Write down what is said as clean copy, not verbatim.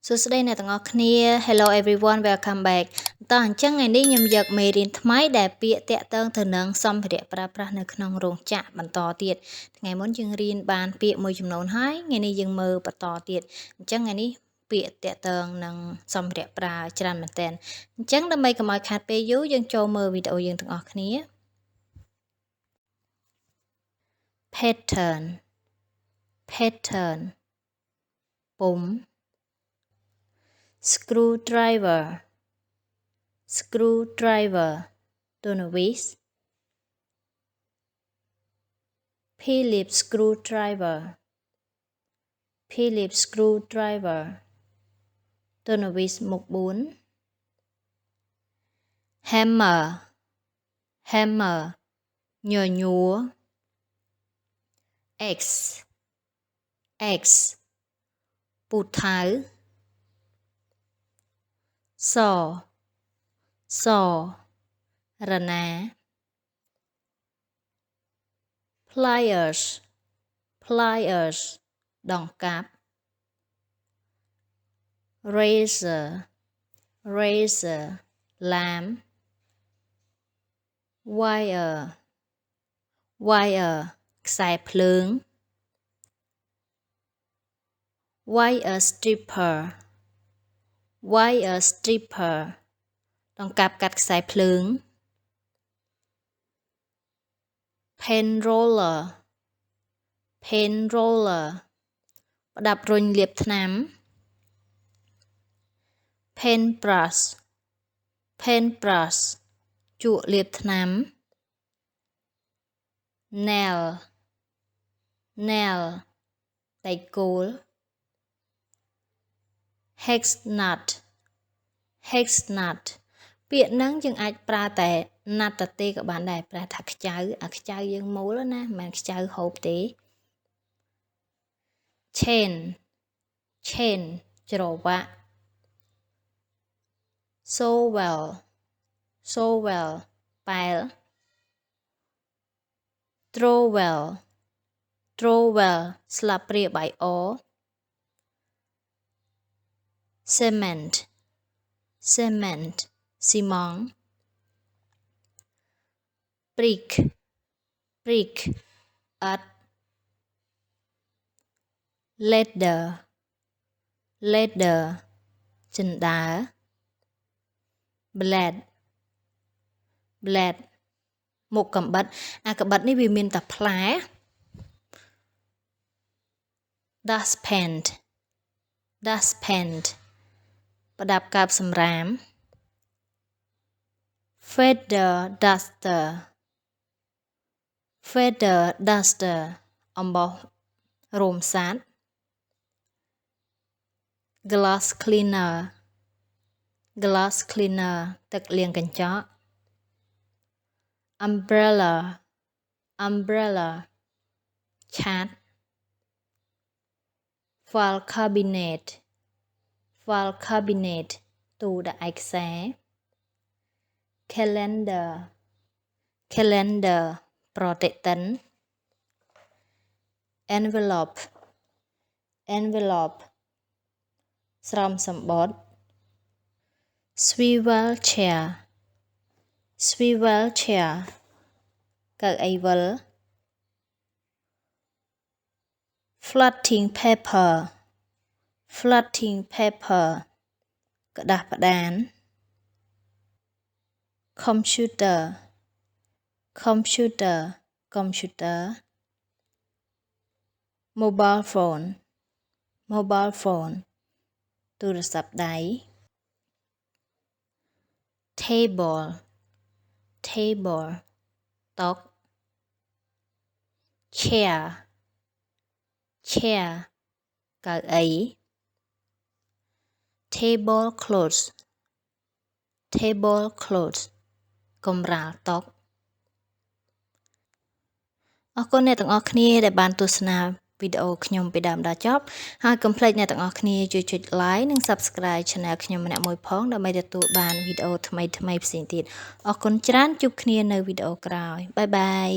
សួស្តីអ្នកទាំងអស់គ្នា Hello everyone welcome back តោះអញ្ចឹងថ្ងៃនេះខ្ញុំយកមេរៀនថ្មីដែលពាក្យតាក់ទងទៅនឹងសម្ភារៈប្រើប្រាស់នៅក្នុងរោងចក្របន្តទៀតថ្ងៃមុនយើងរៀនបានពាក្យមួយចំនួនហើយថ្ងៃនេះយើងមើលបន្តទៀតអញ្ចឹងថ្ងៃនេះពាក្យតាក់ទងនឹងសម្ភារៈប្រើច្រើនមែនទែនអញ្ចឹងដើម្បីកុំឲ្យខាតពេលយូរយើងចូលមើលវីដេអូយើងទាំងអស់គ្នា pattern ពុំscrewdriver ទូនវីស Phillips screwdriver ទូនវីសមុខ4 hammer ញញួរ X ពូថៅសរណា pliers ដង្កាប់ razor ឡាម wire ខ្សែភ្លើង wire stripper ដង្កាប់កាត់ខ្សែភ្លើង pen roller ផ្ដាប់រុញលាបថ្នាំ pen brush ជក់លាបថ្នាំ nail ដែកគោល hex nut ពាក្យហ្នឹងយើងអាចប្រើតែ nut ទេក៏បានដែរប្រើថាខ្ចៅអាខ្ចៅយើងមូលណាមិនមែនខ្ចៅហូបទេ chain ច្រវាក់ shovel ប៉ែល trowel ស្លាបព្រាបាយអ cement ស៊ីម៉ង់ brick ឥដ្ឋ ladder ជណ្ដើរ blade មុខកាំបិតអាកាំបិតនេះវាមានតែផ្លែ dustpan ប្រដាប់កាបសម្រាម feather duster អំបោសរោមសត្វ glass cleaner ទឹកលាងកញ្ចក់ umbrella ឆាត file cabinet ទូដាក់ឯកសារ calendar ប្រតិទិន envelope ស្រោមសំបុត្រ swivel chair កៅអីវិល floating paper กระดาษផ្ដាន computer mobile phone ទូរស័ព្ទដៃ table តុ chair កៅអី tablecloth កម្រាលតុអរគុណអ្នកទាំងអស់គ្នាដែលបានទស្សនាវីដេអូខ្ញុំពីដើមដល់ចប់ហើយកុំភ្លេចអ្នកទាំងអស់គ្នាជួយចុច like និង subscribe channel ខ្ញុំម្នាក់មួយផងដើម្បីទទួលបានវីដេអូថ្មីផ្សេងទៀតអរគុណច្រើនជួបគ្នានៅវីដេអូក្រោយបាយបាយ